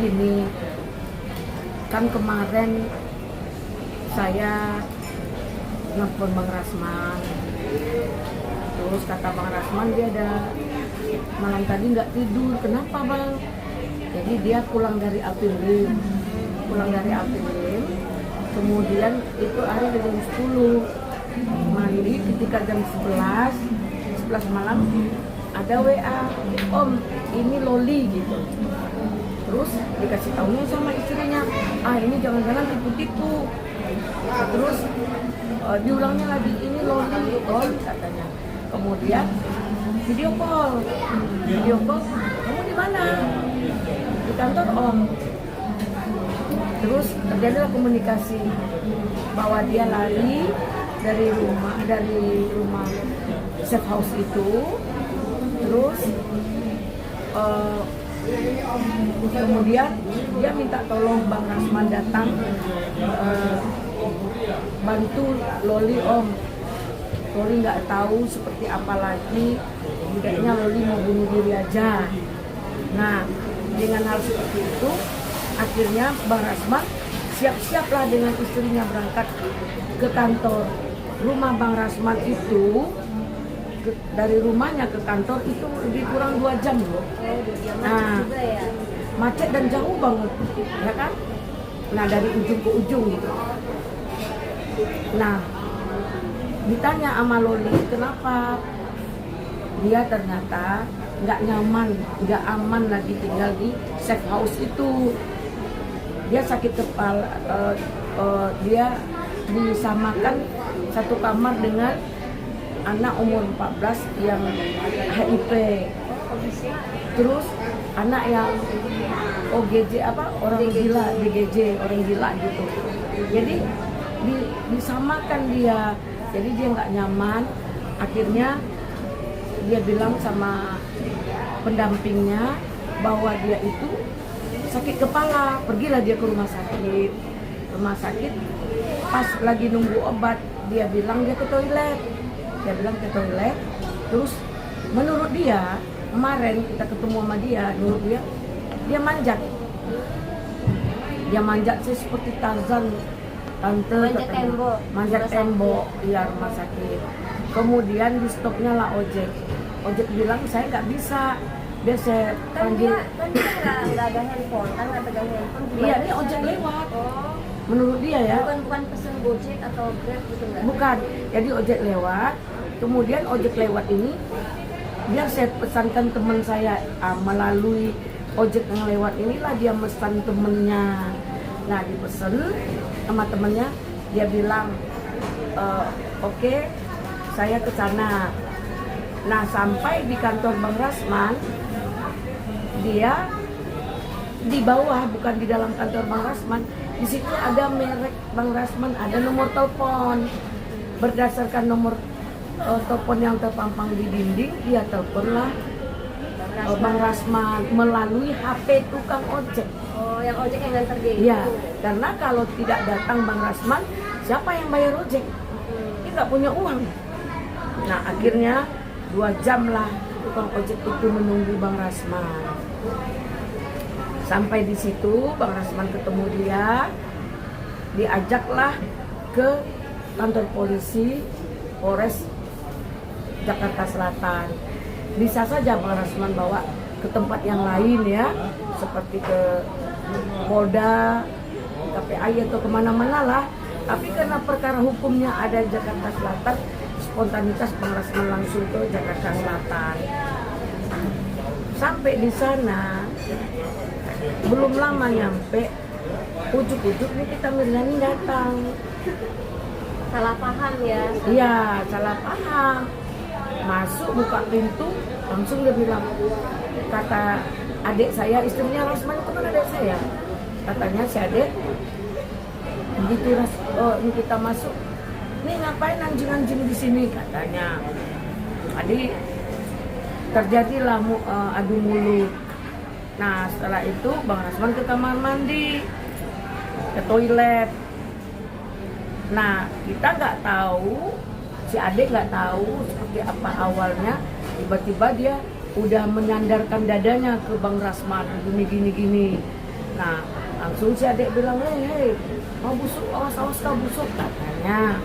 gini, kan kemarin saya nelfon Bang Rasman, terus kata Bang Rasman dia ada malam tadi nggak tidur. Kenapa Bang? Jadi dia pulang dari Apirim, kemudian itu hari jam 10 mandi, ketika jam 11 malam ada WA, Om ini Loli gitu. Terus dikasih tahunya sama istrinya, ini jangan-jangan tipu-tipu. Terus diulangnya lagi, ini Loli Om katanya. Kemudian video call, kamu di mana? Di kantor Om. Terus terjadilah komunikasi bahwa dia lari dari rumah safe house itu. Terus kemudian dia minta tolong Bang Rasman datang bantu Loli Om. Loli nggak tahu seperti apa lagi, kayaknya Loli mau bunuh diri aja. Nah, dengan hal seperti itu akhirnya Bang Rasman siap-siaplah dengan istrinya berangkat ke kantor. Rumah Bang Rasman itu dari rumahnya ke kantor itu lebih kurang 2 jam loh. Nah, macet dan jauh banget, ya kan? Nah, dari ujung ke ujung gitu. Nah, ditanya sama Loli, kenapa? Dia ternyata nggak nyaman, nggak aman lagi tinggal di safe house itu. Dia sakit kepala, dia disamakan satu kamar dengan anak umur 14 yang HIV. Terus anak yang OGJ orang gila, DGJ, orang gila gitu. Jadi disamakan dia. Jadi dia nggak nyaman. Akhirnya dia bilang sama pendampingnya bahwa dia itu sakit kepala. Pergilah dia ke rumah sakit. Pas lagi nunggu obat, dia bilang dia ke toilet. Terus menurut dia, kemarin kita ketemu sama dia, menurut dia manjat sih seperti Tarzan, tante, manjat tembok, iya, rumah sakit. Kemudian di stopnya lah ojek bilang saya nggak bisa, dia saya panggil. Kan dia nggak ada handphone, Iya, ini ojek lewat. Menurut dia ya. Bukan pesen Gojek atau Grab gitu nggak? Bukan, jadi ojek lewat. Kemudian ojek lewat ini biar saya pesankan teman saya, melalui ojek yang lewat inilah dia pesan temennya. Nah, dipesen sama temennya, dia bilang oke, saya ke sana. Nah, sampai di kantor Bang Rasman, dia di bawah, bukan di dalam kantor Bang Rasman. Di situ ada merek Bang Rasman, ada nomor telepon. Berdasarkan nomor telepon yang terpampang di dinding, dia teleponlah Bang Rasman melalui HP tukang ojek. Oh, yang ojek yang nganter dia. Iya, karena kalau tidak datang Bang Rasman, siapa yang bayar ojek? Dia nggak punya uang. Nah, akhirnya 2 jam lah tukang ojek itu menunggu Bang Rasman. Sampai di situ Bang Rasman ketemu dia, diajaklah ke kantor polisi Polres Jakarta Selatan. Bisa saja Bang Rasman bawa ke tempat yang lain ya, seperti ke Polda, KPI atau kemana-mana lah. Tapi karena perkara hukumnya ada di Jakarta Selatan, spontanitas Bang Rasman langsung ke Jakarta Selatan. Sampai di sana, belum lama nyampe, ujuk-ujuk nih kita Mirjani datang. Salah paham ya? Iya, salah paham. Masuk, buka pintu, langsung dia bilang, kata adik saya, istrinya Rasman itu kan adik saya. Katanya si adik, begitu ini kita masuk, nih ngapain anjing-anjing di sini katanya. Jadi terjadilah adu mulut. Nah, setelah itu Bang Rasman ke kamar mandi, ke toilet. Nah, kita nggak tahu, si adik nggak tahu seperti apa awalnya. Tiba-tiba dia udah menyandarkan dadanya ke Bang Rasman, gini. Nah, langsung si adik bilang, hei, mau busuk, awas kau busuk katanya.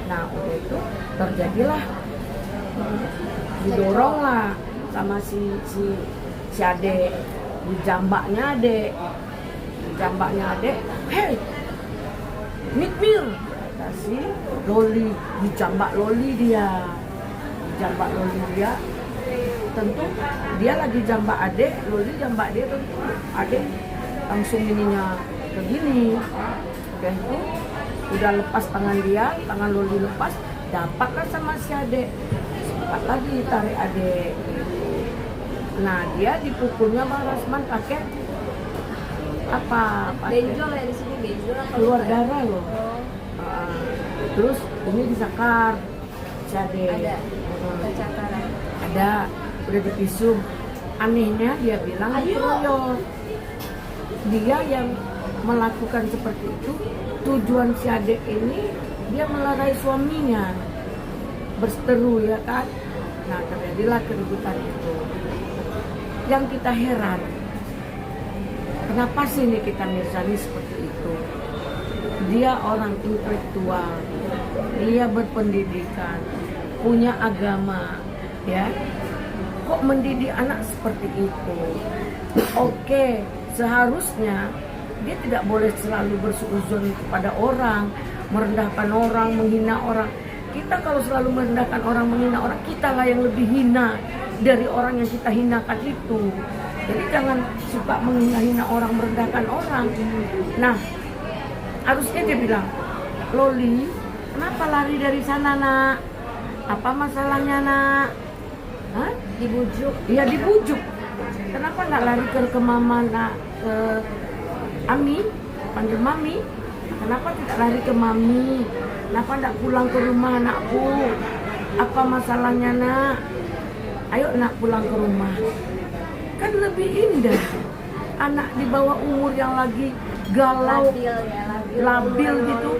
Nah, udah itu terjadilah, didorong lah sama si adik, dijambaknya adik, hei, mikmir, kasih loli, dijambak loli dia. Tentu dia lagi jambak adik, loli jambak dia, tentu adik langsung ininya begini. Udah itu udah lepas tangan dia, tangan loli lepas, dapatlah sama si adik, sempat lagi tarik adik. Nah, dia dipukulnya Bang Rasman pakai apa? Benjol ya di sini, benjol atau Keluar apa? darah loh. Terus ini disakar si adik. Ada kecakaran. Ada, udah dipisum. Anehnya dia bilang dikeroyok. Dia yang melakukan seperti itu, tujuan si adik ini dia melerai suaminya, berseteru ya kan. Nah, terjadilah keributan itu. Yang kita heran, kenapa sih Nikita Mirzani seperti itu? Dia orang intelektual, dia berpendidikan, punya agama, ya. Kok mendidik anak seperti itu? Oke, seharusnya dia tidak boleh selalu bersuuzon kepada orang, merendahkan orang, menghina orang. Kita kalau selalu merendahkan orang, menghina orang, kitalah yang lebih hina dari orang yang kita hinakan itu. Jadi jangan suka menghina orang, merendahkan orang. Nah, harusnya dia bilang, Loli, kenapa lari dari sana nak? Apa masalahnya nak? Hah? Dibujuk. Iya dibujuk. Kenapa nggak lari ke mama nak? Ke Ami, panggil mami. Kenapa tidak lari ke mami? Kenapa tidak pulang ke rumah anakku? Apa masalahnya nak? Ayo nak pulang ke rumah. Kan lebih indah. Anak di bawah umur yang lagi galau, labil gitu.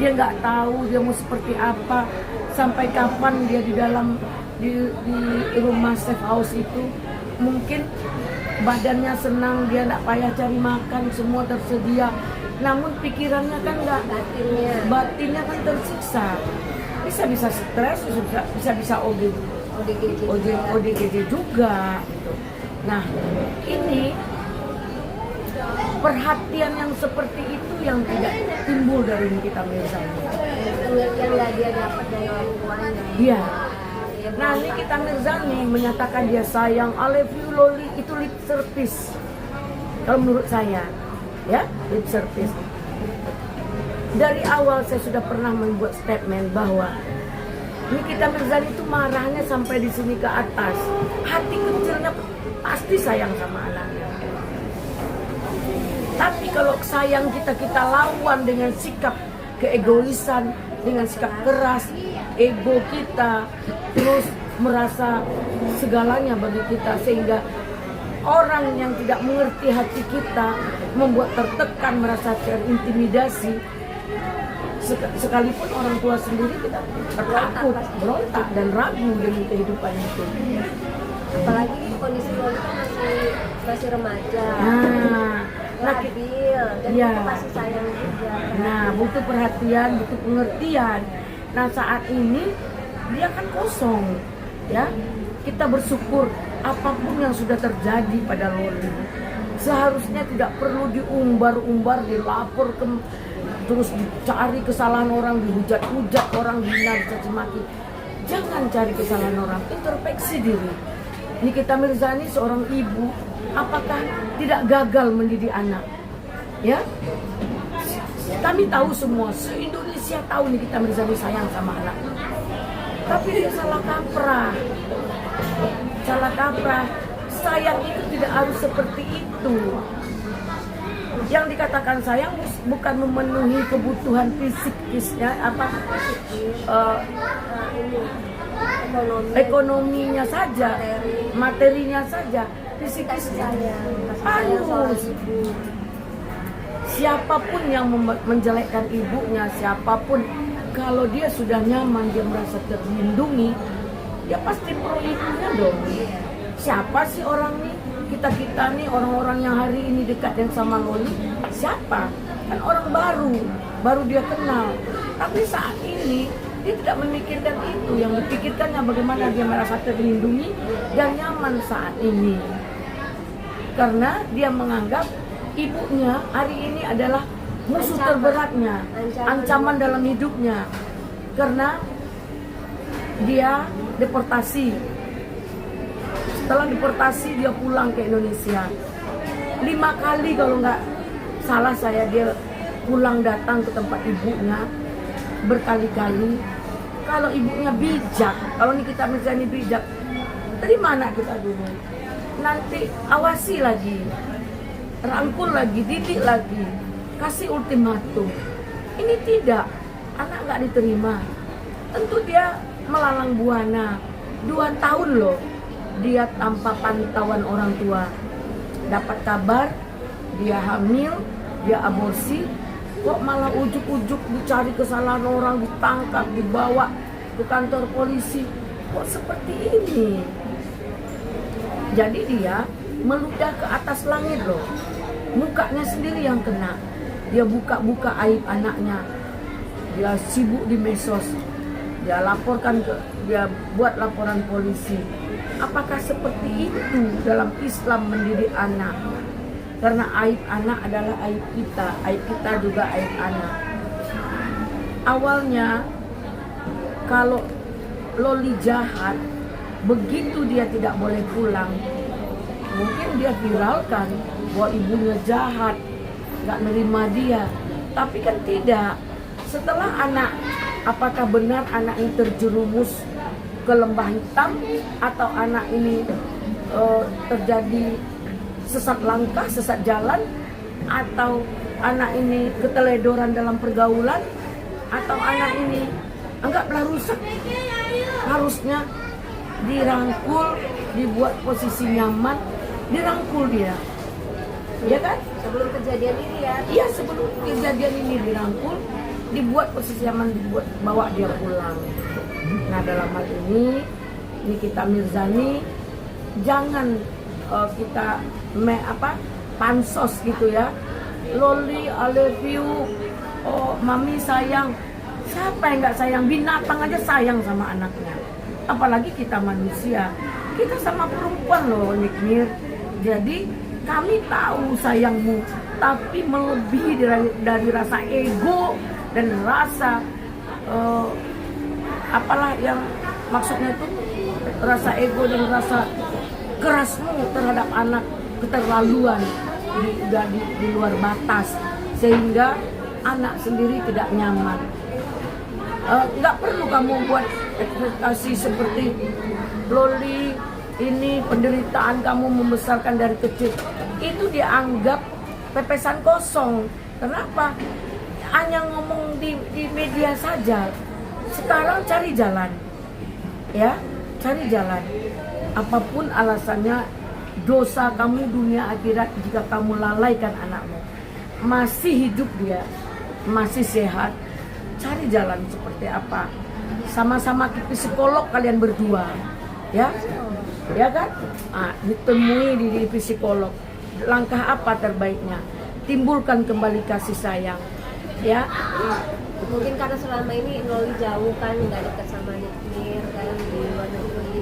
Dia nggak tahu dia mau seperti apa, sampai kapan dia di dalam di rumah safe house itu. Mungkin badannya senang, dia nggak payah cari makan, semua tersedia. Namun pikirannya kan nggak, batinnya kan tersiksa. Bisa stres, bisa ODGJ juga. Gitu. Nah, ini perhatian yang seperti itu yang tidak timbul dari Nikita Mirzani. Yang nggak dia dapat dari orang tuanya. Iya. Nah, Nikita Mirzani menyatakan dia sayang, I love you Loli, itu lip service. Kalau menurut saya, ya, lip service. Dari awal saya sudah pernah membuat statement bahwa Nikita Mirzani itu marahnya sampai di sini ke atas. Hati kecilnya pasti sayang sama anaknya. Tapi kalau sayang kita lawan dengan sikap keegoisan, dengan sikap keras, ego kita, terus merasa segalanya bagi kita, sehingga orang yang tidak mengerti hati kita membuat tertekan, merasa terintimidasi. Sekalipun orang tua sendiri kita takut, berontak dan ragu dengan kehidupan itu. Apalagi kondisi Loli kan masih remaja. Labil, dan ya. itu masih sayang juga. Nah, butuh perhatian, butuh pengertian. Nah, saat ini dia kan kosong, ya. Kita bersyukur apapun yang sudah terjadi pada Loli. Seharusnya tidak perlu diumbar-umbar, dilapor terus dicari kesalahan orang, dihujat-hujat orang, dihina, dicaci maki. Jangan cari kesalahan orang, introspeksi diri. Nikita Mirzani seorang ibu, apakah tidak gagal mendidik anak? Ya, kami tahu semua, se-Indonesia tahu Nikita Mirzani sayang sama anak. Tapi dia salah kaprah. Sayang itu tidak harus seperti itu. Yang dikatakan sayang bukan memenuhi kebutuhan fisiknya, ekonominya saja, materinya saja, fisikisnya harus. Siapapun yang menjelekkan ibunya, siapapun, kalau dia sudah nyaman, dia merasa terlindungi, dia pasti pro ibunya dong. Siapa sih orang ini? kita nih orang-orang yang hari ini dekat yang sama Loli siapa? Kan orang baru dia kenal. Tapi saat ini dia tidak memikirkan itu, yang dipikirkannya bagaimana dia merasa terlindungi dan nyaman saat ini. Karena dia menganggap ibunya hari ini adalah musuh terberatnya, ancaman dalam hidupnya. Karena dia deportasi. Setelah deportasi dia pulang ke Indonesia 5 kali kalau nggak salah saya, dia pulang datang ke tempat ibunya berkali-kali. Kalau ibunya bijak, kalau ini kita misalnya bijak, terima anak kita dulu, nanti awasi lagi, rangkul lagi, didik lagi, kasih ultimatum. Ini tidak, anak nggak diterima. Tentu dia melalang buana. 2 tahun loh dia tanpa pantauan orang tua. Dapat kabar dia hamil, dia aborsi, kok malah ujuk-ujuk dicari kesalahan orang, ditangkap, dibawa ke kantor polisi. Kok seperti ini? Jadi dia meludah ke atas langit loh. Mukanya sendiri yang kena. Dia buka-buka aib anaknya. Dia sibuk di medsos. Dia buat laporan polisi. Apakah seperti itu dalam Islam mendidik anak? Karena aib anak adalah aib kita juga aib anak. Awalnya kalau Loli jahat, begitu dia tidak boleh pulang, mungkin dia viralkan bahwa ibunya jahat, nggak nerima dia. Tapi kan tidak. Setelah apakah benar anak ini terjerumus ke lembah hitam, atau anak ini terjadi sesat langkah, sesat jalan, atau anak ini keteledoran dalam pergaulan, atau anak ini anggaplah rusak. Harusnya dirangkul, dibuat posisi nyaman, dirangkul dia, ya kan? Sebelum kejadian ini ya? Iya, sebelum kejadian ini dirangkul, dibuat posisi nyaman, bawa dia pulang. Nah, dalam hal ini Nikita Mirzani, jangan kita pansos gitu ya. Loli, I love you, oh mami sayang. Siapa yang nggak sayang? Binatang aja sayang sama anaknya. Apalagi kita manusia. Kita sama perempuan loh, Nikmir. Jadi kami tahu sayangmu, tapi melebihi dari rasa ego dan rasa apalah yang maksudnya itu, rasa ego dan rasa kerasmu terhadap anak, keterlaluan di luar batas, sehingga anak sendiri tidak nyaman. Nggak perlu kamu buat ekspektasi seperti Loli ini penderitaan kamu membesarkan dari kecil. Itu dianggap pepesan kosong. Kenapa? Hanya ngomong di media saja. Sekarang cari jalan, ya, cari jalan. Apapun alasannya, dosa kamu dunia akhirat jika kamu lalaikan anakmu. Masih hidup dia, masih sehat. Cari jalan seperti apa? Sama-sama ke psikolog kalian berdua, ya, ya kan? Ditemui di psikolog. Langkah apa terbaiknya? Timbulkan kembali kasih sayang, ya. Mungkin karena selama ini Loli jauh kan, nggak dekat sama Nikmir kan, di luar negeri.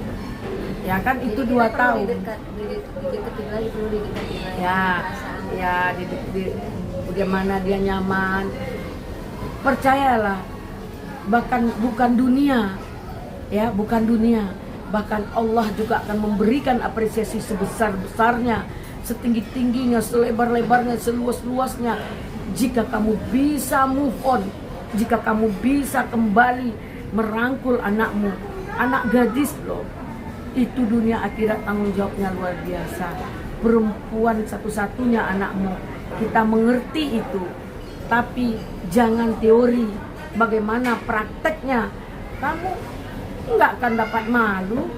Ya kan, Jadi itu 2 kita perlu tahun. dideketin lagi, perlu dideketin lagi. Ya, perasaannya. ya, bagaimana dia nyaman. Percayalah, bahkan bukan dunia, ya, bukan dunia. Bahkan Allah juga akan memberikan apresiasi sebesar-besarnya, setinggi-tingginya, selebar-lebarnya, seluas-luasnya, jika kamu bisa move on, jika kamu bisa kembali merangkul anakmu. Anak gadis loh, itu dunia akhirat tanggung jawabnya luar biasa. Perempuan satu-satunya anakmu, kita mengerti itu. Tapi jangan teori, bagaimana prakteknya. Kamu nggak akan dapat malu,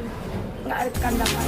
nggak akan dapat